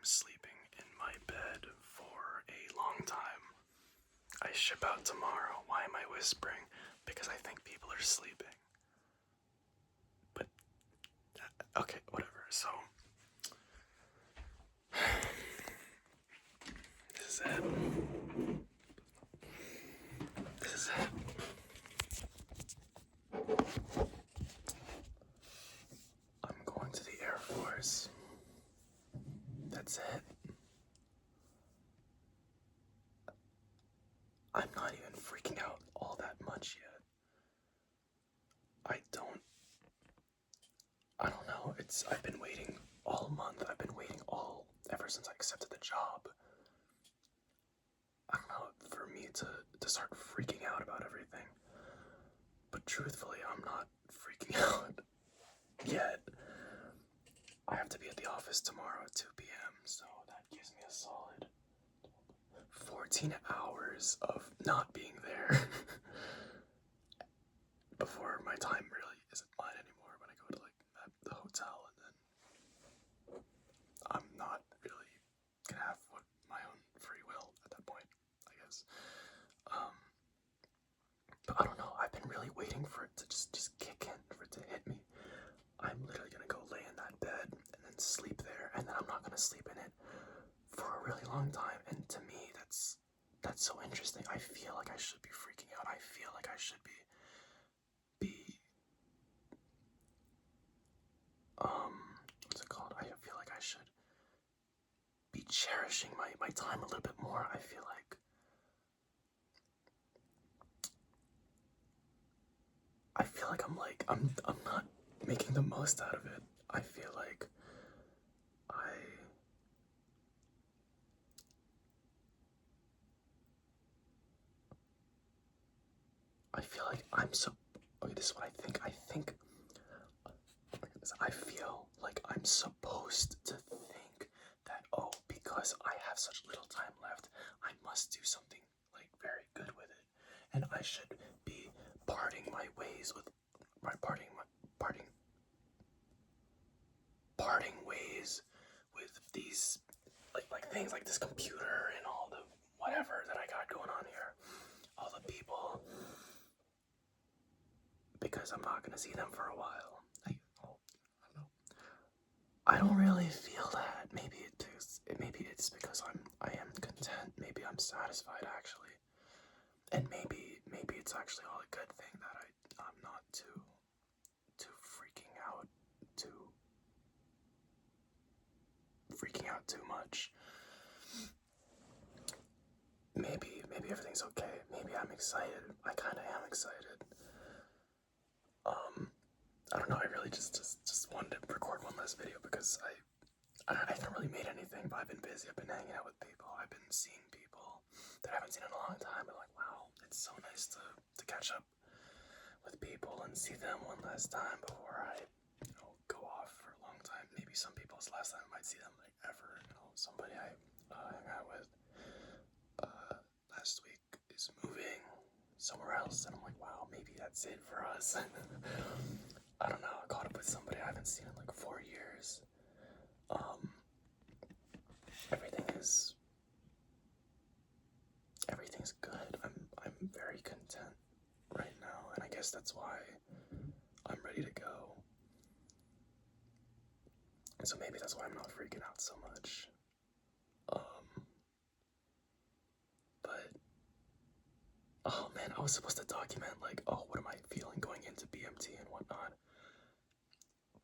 sleeping in my bed for a long time. I ship out tomorrow. Why am I whispering? Because I think people are sleeping. But, okay, whatever. So, this is it. This is it. I'm going to the Air Force. That's it. I'm not even freaking out all that much yet. I don't know. I've been waiting all month. I've been waiting ever since I accepted the job. I don't know, for me to start freaking out about everything. But truthfully, I'm not freaking out yet. I have to be at the office tomorrow at 2 p.m., so that gives me a solid 14 hours of not being there before my time really isn't mine anymore when I go to the hotel, and then I'm not really gonna have my own free will at that point, I guess. But I don't know, I've been really waiting for it to just kick in, for it to hit me. I'm literally gonna go lay in that bed and then sleep there, and then I'm not gonna sleep in it for a really long time. And to me, that's so interesting. I feel like I should be freaking out. I feel like I should be what's it called? I feel like I should be cherishing my time a little bit more. I feel like I'm not making the most out of it. I feel like I feel like I'm so okay, this is what I think. I feel like I'm supposed to think that, oh, because I have such little time left, I must do something like very good with it. And I should be parting my ways with parting ways with these like things like this computer and all the whatever that I got going on here. All the people, because I'm not gonna see them for a while. I don't know. I don't really feel that. Maybe it's because I am content. Maybe I'm satisfied actually, and maybe it's actually all a good thing that I'm not too freaking out too much. Maybe everything's okay. Maybe I'm excited. I kind of am excited. I don't know. I really just wanted to record one last video because I haven't really made anything, but I've been busy. I've been hanging out with people. I've been seeing people that I haven't seen in a long time. I'm like, wow, it's so nice to catch up with people and see them one last time before I, go off for a long time. Maybe some people's last time I might see them like ever. Somebody I hung out with last week is moving somewhere else, and I'm like, wow, maybe that's it for us. I don't know. I caught up with somebody I haven't seen in like 4 years. Everything's good. I'm very content right now, and I guess that's why I'm ready to go. And so maybe that's why I'm not freaking out so much. But oh man, I was supposed to document like, oh, what am I feeling going into BMT and whatnot.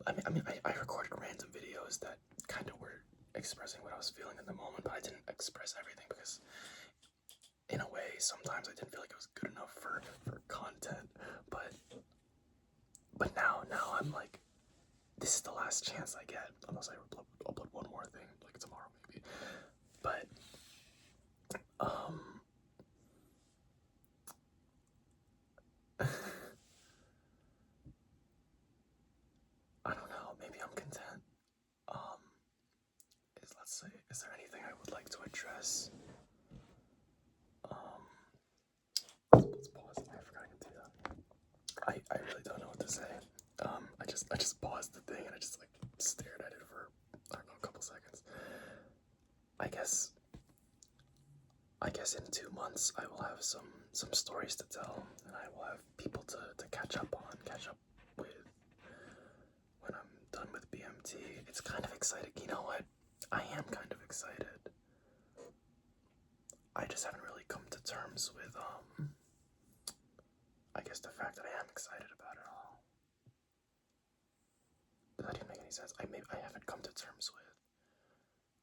I recorded random videos that kind of were expressing what I was feeling in the moment, but I didn't express everything because, in a way, sometimes I didn't feel like it was good enough for content. But now I'm like, this is the last chance I get, unless I upload one more thing like tomorrow maybe. But I don't know. Maybe I'm content. Is there anything I would like to address? Let's pause. I forgot to do that. I really don't know what to say. I just paused the thing and I just like stared at it for, I don't know, a couple seconds. I guess in 2 months I will have some stories to tell, and I will have people to catch up with when I'm done with BMT. It's kind of exciting. You know what? I am kind of excited. I just haven't really come to terms with I guess the fact that I am excited about it all. That didn't make any sense. I haven't come to terms with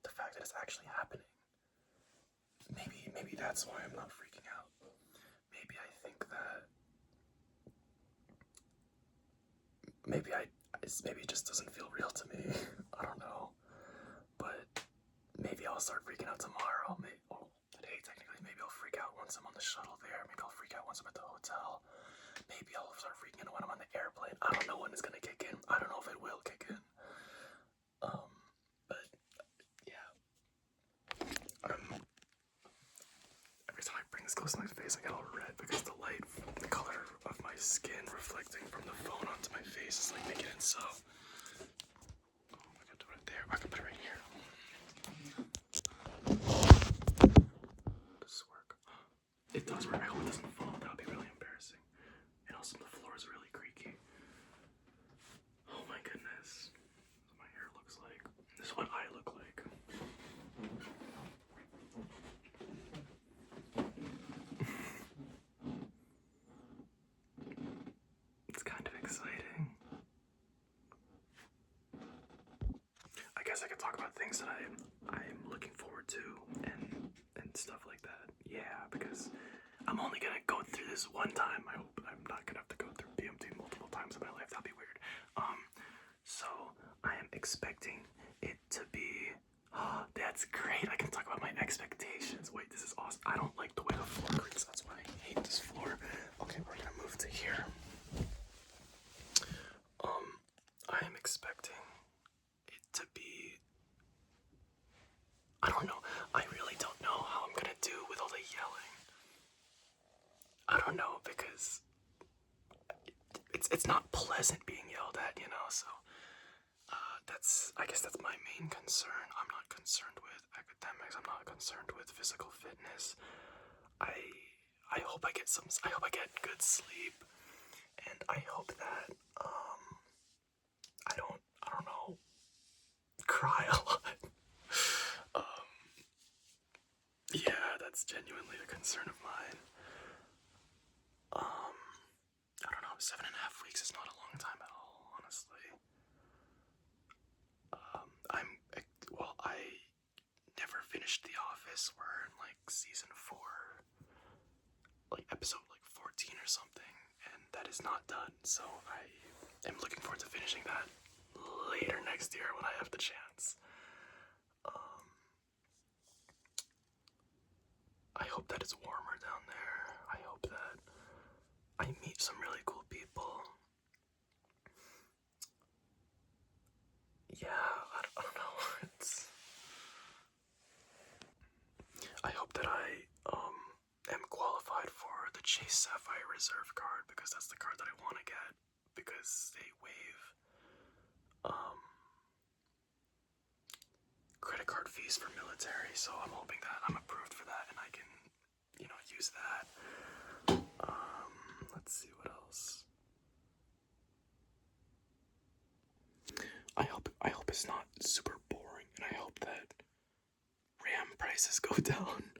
the fact that it's actually happening. Maybe that's why I'm not freaking out. Maybe I think that maybe it just doesn't feel real to me. I don't know. But maybe I'll start freaking out tomorrow. Today technically. Maybe I'll freak out once I'm on the shuttle there. Maybe I'll freak out once I'm at the hotel. Maybe I'll start freaking out when I'm on the airplane. I don't know when it's gonna kick in. I don't know if it will kick in. But yeah. Every time I bring this close to my face, I get all red because the light, the color of my skin reflecting from the phone onto my face is like making it so. Oh, I can do it there. I can put it right here. Does this work? It does work. I hope it doesn't fall. That would be really embarrassing. And also the floor is really creaky. Oh my goodness. This is what my hair looks like. This is what I look like. It's kind of exciting. I guess I could talk about things that I'm looking forward to and stuff like that. Yeah, because I'm only gonna go through this one time. I hope I'm not gonna have to go through BMT multiple times in my life. That'd be weird. So I am expecting it to be. Oh, that's great. I can talk about my expectations. Wait, this is awesome. I don't like the way the floor creaks. That's why I hate this floor. Okay, we're gonna move to here. I am expecting it to be. I don't know. I really don't know how I'm gonna do with all the yelling. I don't know because it's not pleasant being yelled at, you know. So I guess that's my main concern. I'm not concerned with academics. I'm not concerned with physical fitness. I hope I get good sleep, and I hope that I don't know, cry a lot. Yeah, that's genuinely a concern of mine. I don't know, 7.5 weeks is not a long time at all, honestly. I never finished The Office. We're in like season 4, like episode like 14 or something, and that is not done. So I am looking forward to finishing that later next year when I have the chance. I hope that it's warmer down there. I hope that I meet some really cool people. Yeah, I don't know. I hope that I am qualified for the Chase Sapphire Reserve card because that's the card that I want to get because they waive credit card fees for military. So I'm hoping that I'm approved for that and I can, use that. Let's see what else. I hope it's not super boring, and I hope that RAM prices go down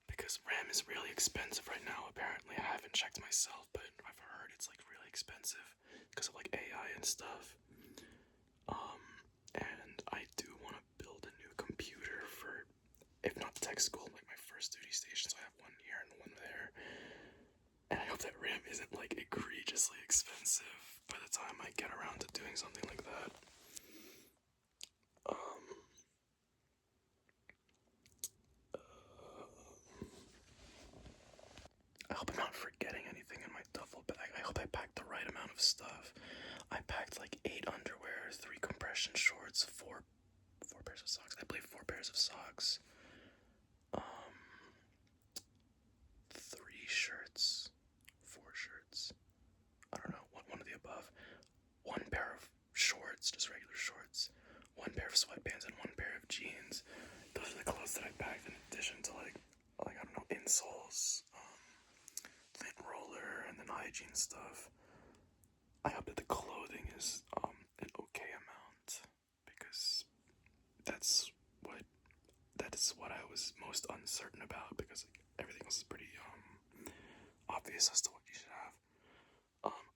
because RAM is really expensive right now. Apparently, I haven't checked myself, but I've heard it's like really expensive because of like AI and stuff. And I do want to build a new computer for, if not tech school, like my first duty station. So I have one here and one there. And I hope that RAM isn't like egregiously expensive by the time I get around to doing something like that. I hope I'm not forgetting anything in my duffel bag. I hope I packed the right amount of stuff. I packed like 8 underwear, 3 compression shorts, 4 pairs of socks. I believe 4 pairs of socks. 3 shirts, 4 shirts. I don't know, one of the above. 1 pair of shorts, just regular shorts. 1 pair of sweatpants and 1 pair of jeans. those are the clothes that I packed in addition to like I don't know, insoles, lint roller, and then hygiene stuff. I hope that the clothing is an okay amount because that's what that is what I was most uncertain about because like, everything else is pretty obvious as to what you should have.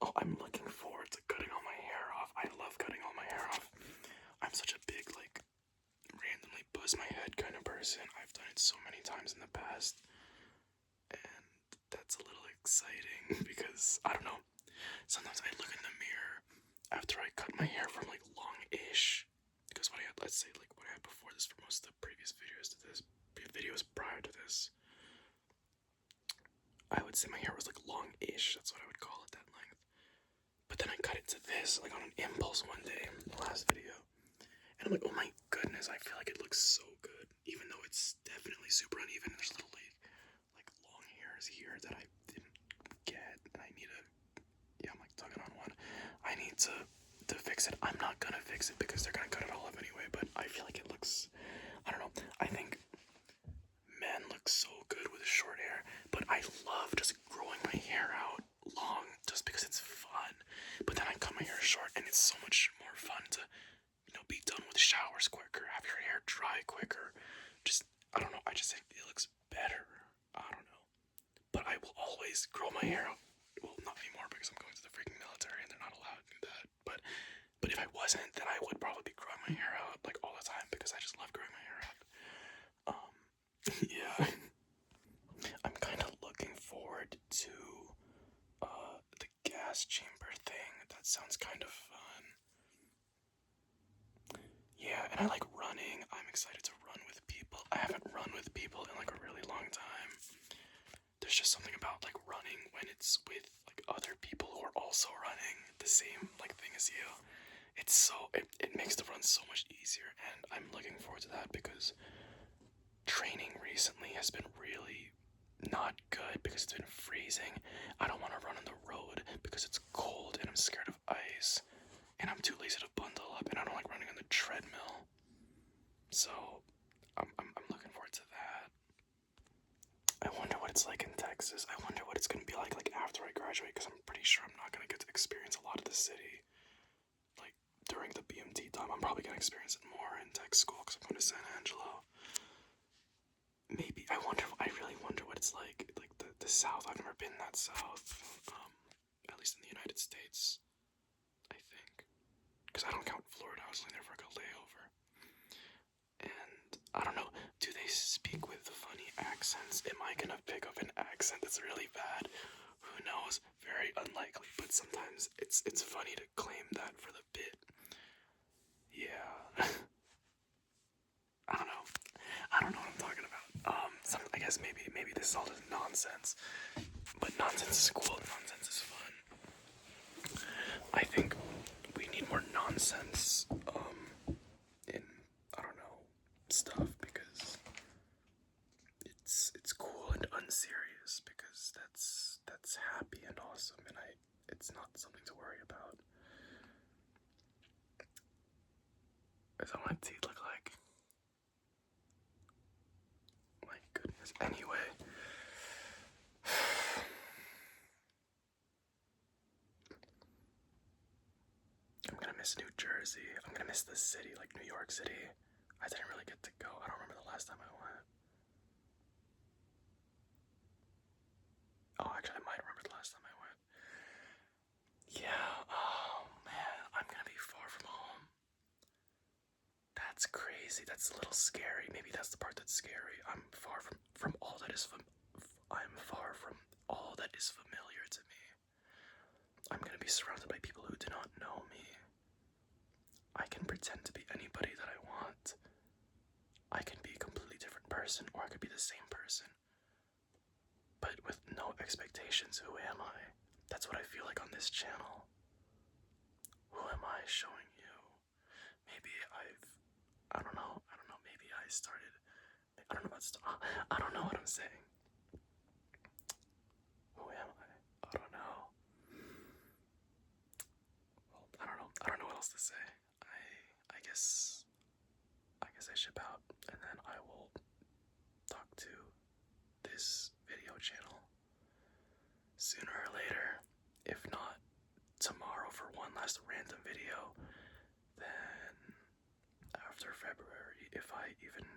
Oh, I'm looking forward to cutting all my hair off. I love cutting all my hair off. I'm such a big like randomly buzz my head kind of person. I've done it so many times in the past, and that's a little exciting because I don't know. Sometimes I look in the mirror after I cut my hair from like long-ish, because what I had, let's say like what I had before this for most of the previous videos prior to this, I would say my hair was like long-ish. That's what I would call it, that length. But then I cut it to this like on an impulse one day, the last video, and I'm like, oh my goodness, I feel like it looks so good, even though it's definitely super uneven. There's little like long hairs here that I didn't get, and I need to. Yeah, I'm like tugging on one. I need to fix it. I'm not gonna fix it because they're gonna cut it all off anyway, but I feel like it looks, I don't know, I think men look so good with short hair, but I love just growing my hair out long just because it's fun. But then I cut my hair short and it's so much more fun to, be done with showers quicker, have your hair dry quicker. Just, I don't know, I just think it looks better. I don't know. But I will always grow my hair out. Well, not anymore because I'm going to the freaking military and they're not allowed to do that. But if I wasn't, then I would probably be growing my hair out like all the time because I just love growing my hair out. Yeah. I'm kind of looking forward to the gas chamber thing. That sounds kind of fun. Yeah, and I like running. I'm excited to run with people. I haven't run with people in like a really long time. There's just something about like running when it's with like other people who are also running the same like thing as you. It makes the run so much easier, and I'm looking forward to that because training recently has been really not good because it's been freezing. I don't want to run on the road because it's cold and I'm scared of ice, and I'm too lazy to bundle up, and I don't like running on the treadmill. So I'm looking forward to that. I wonder what it's like in Texas. I wonder what it's gonna be like after I graduate, because I'm pretty sure I'm not gonna get to experience a lot of the city. Like during the BMT time, I'm probably gonna experience it more in tech school because I'm going to San Angelo. Maybe I really wonder what it's like the South. I've never been that south, at least in the United States. I think, because I don't count Florida. I was only there for like a layover. And I don't know, do they speak with funny accents? Am I gonna pick up an accent that's really bad? Who knows? Very unlikely, but sometimes it's funny to claim that for the bit. Yeah. I don't know what I'm talking about. I guess maybe this is all just nonsense. But nonsense is cool, nonsense is fun. I think we need more nonsense, in, I don't know, stuff, because it's cool and unserious, because that's happy and awesome, and it's not something to worry about. Is that what my teeth look like? My goodness. Anyway. I'm gonna miss New Jersey. I'm gonna miss the city, like New York City. I didn't really get to go. I don't remember the last time I went. Oh, actually, I might remember the last time I went. Yeah, oh man, I'm gonna be far from home. That's crazy. That's a little scary. Maybe that's the part that's scary. I'm far from all that is I'm far from all that is familiar to me. I'm gonna be surrounded by people who do not know me. I can pretend to be anybody that I want. I can be a completely different person, or I could be the same person. But with no expectations, who am I? That's what I feel like on this channel. Who am I showing you? Maybe I don't know, maybe I started, I don't know I don't know what I'm saying. Who am I? I don't know. Well, I don't know what else to say. I guess I ship out, and then I will sooner or later, if not tomorrow for one last random video, then after February, if I even